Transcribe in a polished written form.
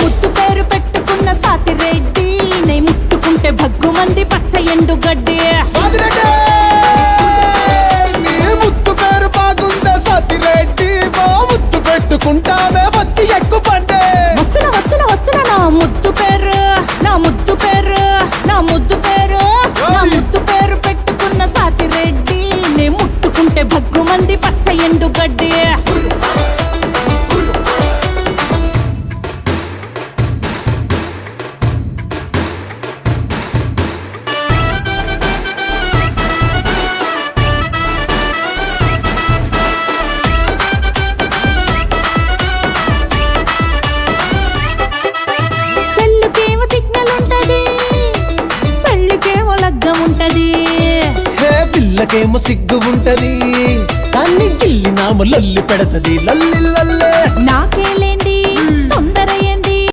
ముద్దు పేరు పెట్టుకున్న సాతిరెడ్డి నే ముట్టుకుంటే భగ్గుమంది పచ్చ ఎండు గడ్డి నీ ముద్దు పేరు బాగుందా సాతిరెడ్డి మా ముద్దు పెట్టుకుంటామే వచ్చి ఎక్కుపండే వస్తున్నా వస్తున్నా వస్తున్నా నా ముద్దు పేరు నా ముద్దు పేరు నా ముద్దు పేరు నా ముద్దు పేరు పెట్టుకున్న సాతిరెడ్డి నే ముట్టుకుంటే భగ్గుమంది పచ్చ ఎండు గడ్డి సెల్లుకేమో సిగ్నల్ ఉంటది పెళ్ళికేమో లగ్గం ఉంటది హే పిల్లకేమో సిగ్గు ఉంటది కానీ గిల్లి నామ లొల్లి పెడతది లల్లి లల్లే నాకేమో